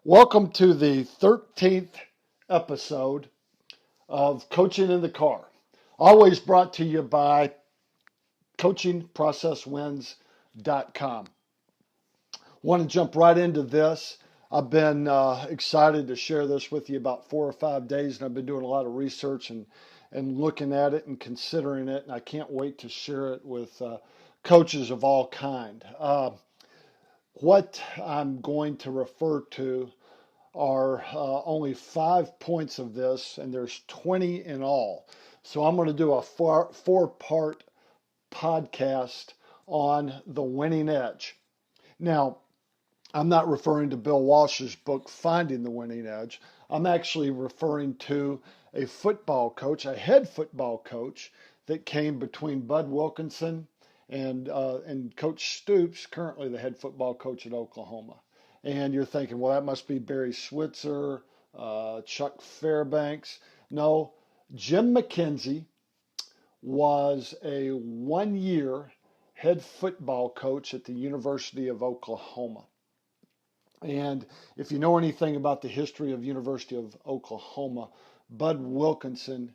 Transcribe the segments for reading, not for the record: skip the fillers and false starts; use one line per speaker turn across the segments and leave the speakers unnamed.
Welcome to the 13th episode of Coaching in the Car, always brought to you by coachingprocesswins.com. Want to jump right into this. I've been excited to share this with you about 4 or 5 days, and I've been doing a lot of research and looking at it and considering it, and I can't wait to share it with coaches of all kind. What I'm going to refer to are only 5 points of this, and there's 20 in all. So I'm going to do a four-part podcast on the winning edge. Now, I'm not referring to Bill Walsh's book, Finding the Winning Edge. I'm actually referring to a football coach, a head football coach that came between Bud Wilkinson and Coach Stoops, currently the head football coach at Oklahoma. And you're thinking, well, that must be Barry Switzer, Chuck Fairbanks. No, Jim Mackenzie was a 1 year head football coach at the University of Oklahoma. And if you know anything about the history of University of Oklahoma, Bud Wilkinson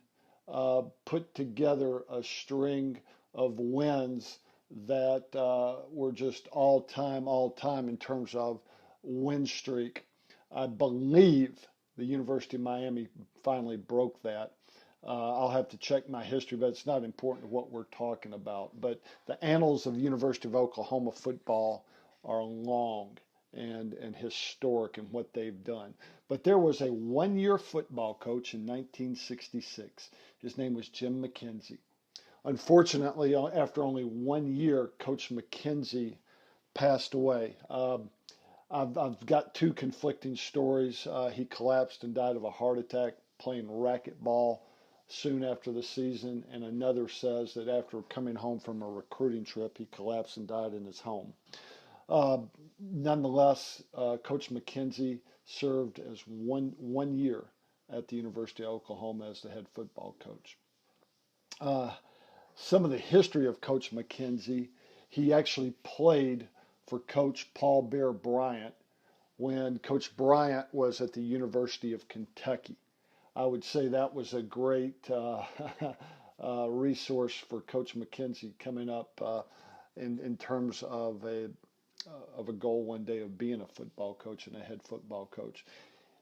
put together a string of wins that were just all time in terms of win streak. I believe the University of Miami finally broke that. I'll have to check my history, but it's not important to what we're talking about. But the annals of University of Oklahoma football are long and historic in what they've done. But there was a 1 year football coach in 1966. His name was Jim Mackenzie. Unfortunately, after only 1 year, Coach Mackenzie passed away. I've got two conflicting stories. He collapsed and died of a heart attack playing racquetball soon after the season, and another says that after coming home from a recruiting trip, he collapsed and died in his home. Nonetheless, Coach Mackenzie served as one year at the University of Oklahoma as the head football coach. Some of the history of Coach Mackenzie, he actually played for Coach Paul Bear Bryant when Coach Bryant was at the University of Kentucky. I would say that was a great resource for Coach Mackenzie coming up in terms of a goal one day of being a football coach and a head football coach.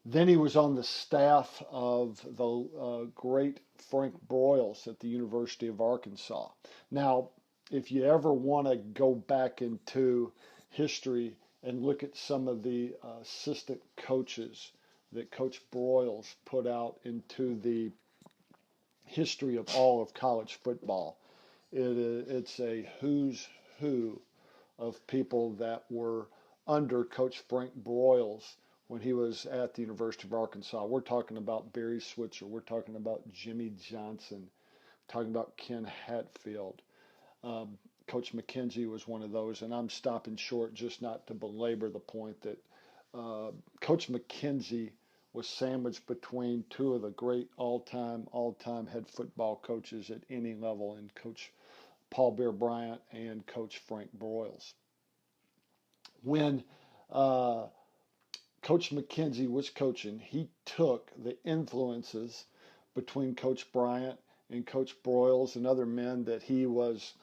Then he was on the staff of the great Frank Broyles at the University of Arkansas. Now, if you ever want to go back into history and look at some of the assistant coaches that Coach Broyles put out into the history of all of college football, it's a who's who of people that were under Coach Frank Broyles when he was at the University of Arkansas. We're talking about Barry Switzer. We're talking about Jimmy Johnson. We're talking about Ken Hatfield. Coach Mackenzie was one of those, and I'm stopping short just not to belabor the point that Coach Mackenzie was sandwiched between two of the great all-time head football coaches at any level in Coach Paul Bear Bryant and Coach Frank Broyles. When Coach Mackenzie was coaching, he took the influences between Coach Bryant and Coach Broyles and other men that he was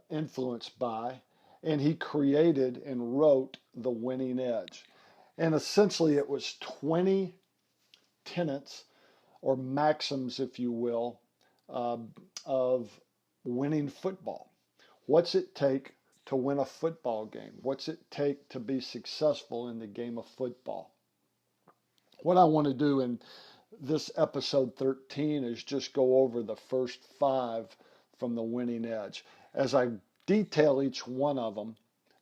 influenced by, and he created and wrote The Winning Edge. And essentially it was 20 tenets or maxims, if you will, of winning football. What's it take to win a football game? What's it take to be successful in the game of football? What I want to do in this episode 13 is just go over the first 5 from the winning edge. As I detail each one of them,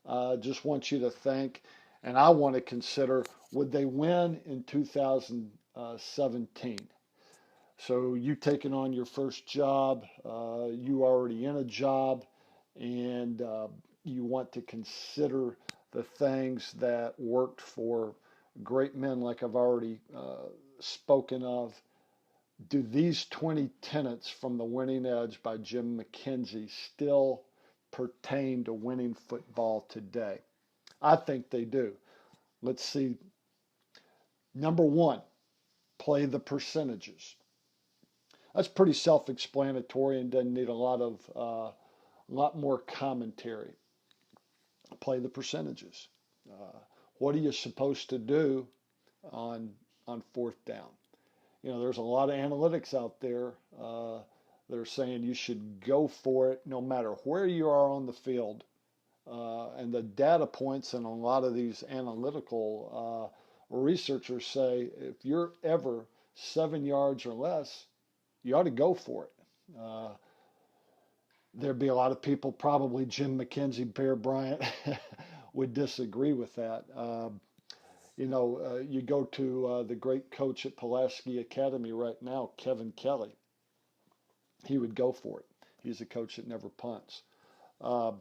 I just want you to think, and I want to consider, would they win in 2017? So you taking on your first job, you already in a job, and you want to consider the things that worked for great men like I've already spoken of. Do these 20 tenets from The Winning Edge by Jim Mackenzie still pertain to winning football today? I think they do. Let's see. Number one, play the percentages. That's pretty self-explanatory and doesn't need a lot more commentary. Play the percentages. Uh, what are you supposed to do on fourth down? There's a lot of analytics out there that are saying you should go for it no matter where you are on the field. And the data points and a lot of these analytical researchers say if you're ever 7 yards or less, you ought to go for it. There'd be a lot of people, probably Jim Mackenzie, Bear Bryant, would disagree with that. You go to the great coach at Pulaski Academy right now, Kevin Kelly. He would go for it. He's a coach that never punts. Uh,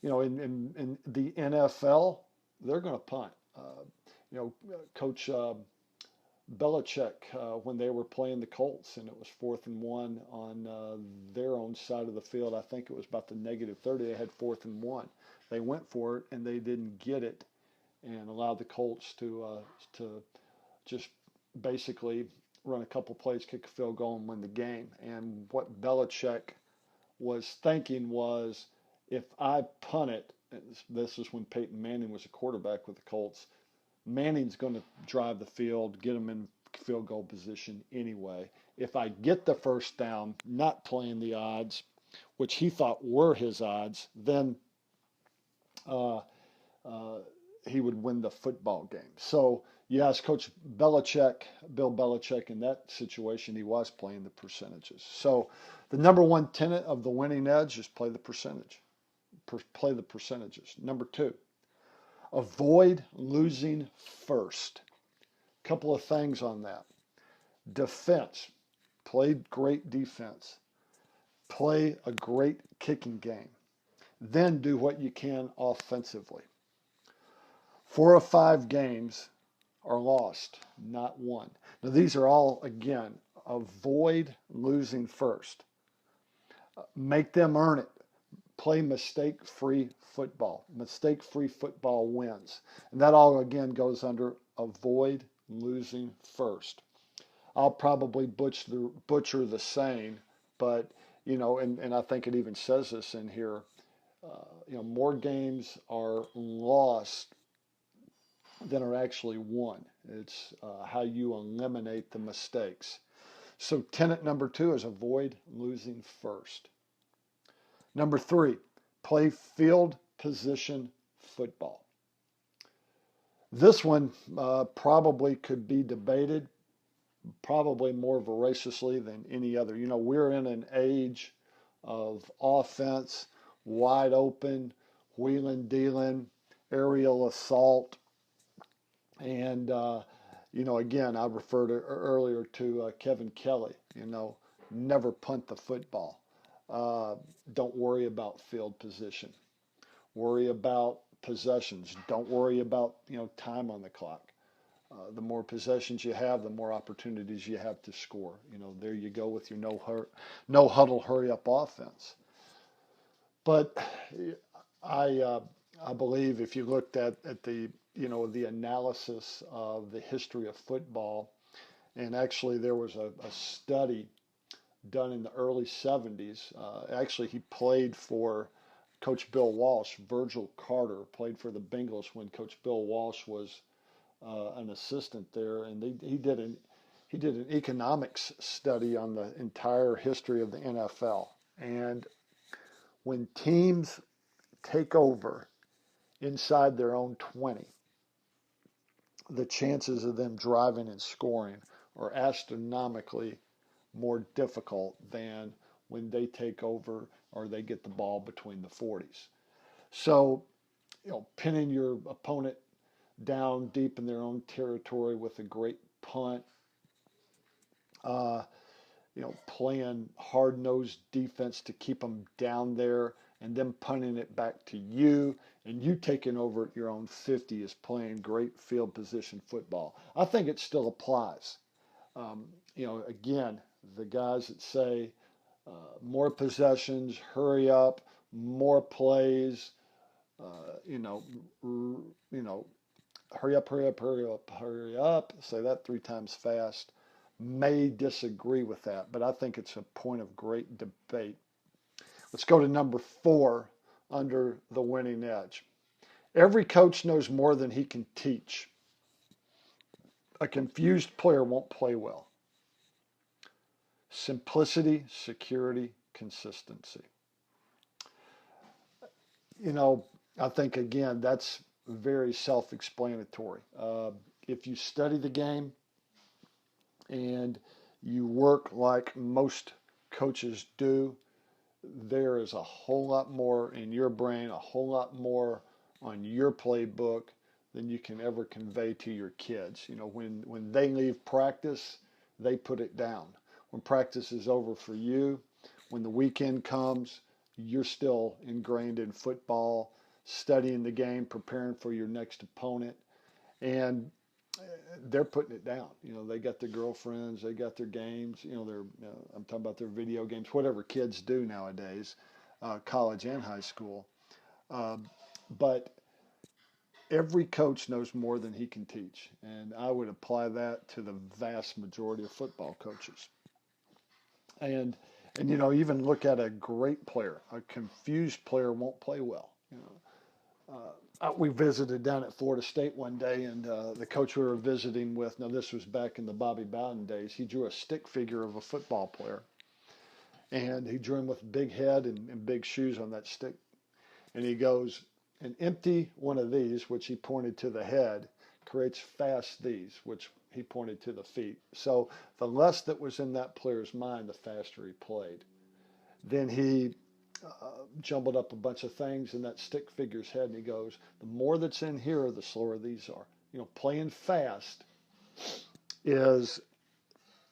in the NFL, they're going to punt. Coach Belichick, when they were playing the Colts and it was 4th and 1 on their own side of the field, I think it was about the -30. They had 4th and 1. They went for it and they didn't get it, and allowed the Colts to just basically run a couple plays, kick a field goal, and win the game. And what Belichick was thinking was, if I punt it, this is when Peyton Manning was a quarterback with the Colts, Manning's going to drive the field, get them in field goal position anyway. If I get the first down, not playing the odds, which he thought were his odds, then uh, uh, he would win the football game. So you ask Coach Belichick, Bill Belichick, in that situation, he was playing the percentages. So the number one tenet of the winning edge is play the percentage. Play the percentages. Number two, avoid losing first. Couple of things on that. Defense. Play great defense. Play a great kicking game. Then do what you can offensively. 4 of 5 games are lost, not won. Now these are all, again, avoid losing first. Make them earn it. Play mistake-free football. Mistake-free football wins. And that all, again, goes under avoid losing first. I'll probably butcher the saying, but, and I think it even says this in here, more games are lost than are actually won. It's how you eliminate the mistakes. So tenet number 2 is avoid losing first. Number 3, play field position football. This one probably could be debated, probably more voraciously than any other. We're in an age of offense, wide open, wheeling, dealing, aerial assault. And, again, I referred earlier to Kevin Kelly, never punt the football. Don't worry about field position. Worry about possessions. Don't worry about, time on the clock. The more possessions you have, the more opportunities you have to score. There you go with your no huddle, hurry up offense. But I believe if you looked at the the analysis of the history of football, and actually there was a study done in the early 70s. Actually, he played for Coach Bill Walsh. Virgil Carter played for the Bengals when Coach Bill Walsh was an assistant there, and he did an economics study on the entire history of the NFL. And when teams take over inside their own 20, the chances of them driving and scoring are astronomically more difficult than when they take over or they get the ball between the 40s. So, pinning your opponent down deep in their own territory with a great punt, playing hard-nosed defense to keep them down there, and then punting it back to you, and you taking over at your own 50 is playing great field position football. I think it still applies. Again, the guys that say more possessions, hurry up, more plays, hurry up, hurry up, hurry up, hurry up, say that 3 times fast, may disagree with that, but I think it's a point of great debate. Let's go to number 4 under the winning edge. Every coach knows more than he can teach. A confused player won't play well. Simplicity, security, consistency. You know, I think, again, that's very self-explanatory. If you study the game and you work like most coaches do, there is a whole lot more in your brain, a whole lot more on your playbook than you can ever convey to your kids. You know, when they leave practice, they put it down. When practice is over for you, when the weekend comes, you're still ingrained in football, studying the game, preparing for your next opponent, and they're putting it down. You know, they got their girlfriends, they got their games. You know, I'm talking about their video games, whatever kids do nowadays, college and high school. But every coach knows more than he can teach, and I would apply that to the vast majority of football coaches. And you know, even look at a great player. A confused player won't play well. You know, we visited down at Florida State one day, and the coach we were visiting with, now this was back in the Bobby Bowden days, he drew a stick figure of a football player. And he drew him with a big head and big shoes on that stick. And he goes, an empty one of these, which he pointed to the head, creates fast these, which he pointed to the feet. So the less that was in that player's mind, the faster he played. Then he jumbled up a bunch of things in that stick figure's head, and he goes, the more that's in here, the slower these are. You know, playing fast is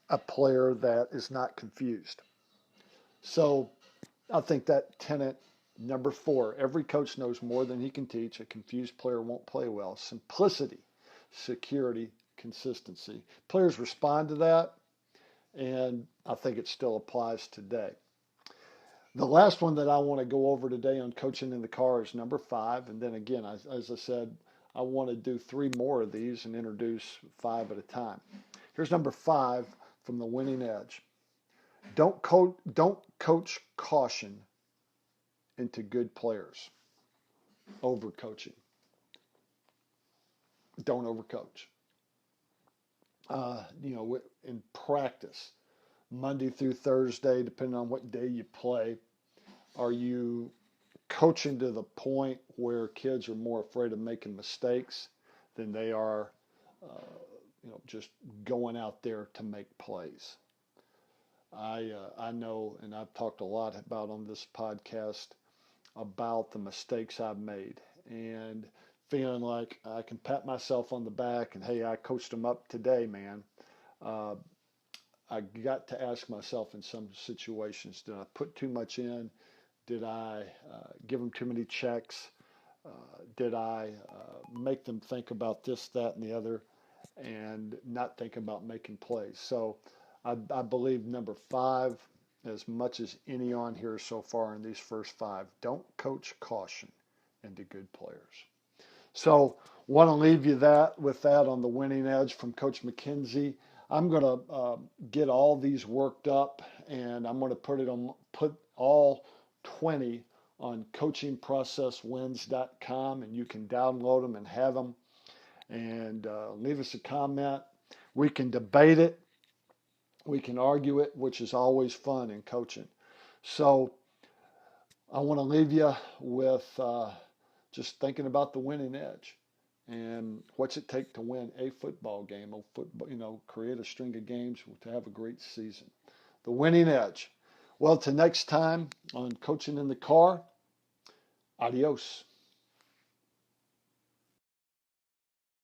a player that is not confused. So I think that tenet, number 4, every coach knows more than he can teach. A confused player won't play well. Simplicity, security, consistency. Players respond to that, and I think it still applies today. The last one that I want to go over today on coaching in the car is number 5. And then again, as I said, I want to do 3 more of these and introduce 5 at a time. Here's number 5 from the winning edge. Don't coach caution into good players. Overcoaching. Don't overcoach. You know, in practice, Monday through Thursday, depending on what day you play, are you coaching to the point where kids are more afraid of making mistakes than they are, you know, just going out there to make plays? I know, and I've talked a lot about on this podcast about the mistakes I've made and feeling like I can pat myself on the back and, hey, I coached them up today, man. I got to ask myself in some situations, did I put too much in? Did I give them too many checks? Did I make them think about this, that, and the other, and not think about making plays? So I believe number 5, as much as any on here so far in these first 5, don't coach caution into good players. So want to leave you with that on the winning edge from Coach Mackenzie. I'm going to get all these worked up, and I'm going to put all 20 on coachingprocesswins.com, and you can download them and have them, and leave us a comment. We can debate it. We can argue it, which is always fun in coaching. So I want to leave you with just thinking about the winning edge and what's it take to win a football game, you know, create a string of games to have a great season. The winning edge. Well, till next time on Coaching in the Car, adios.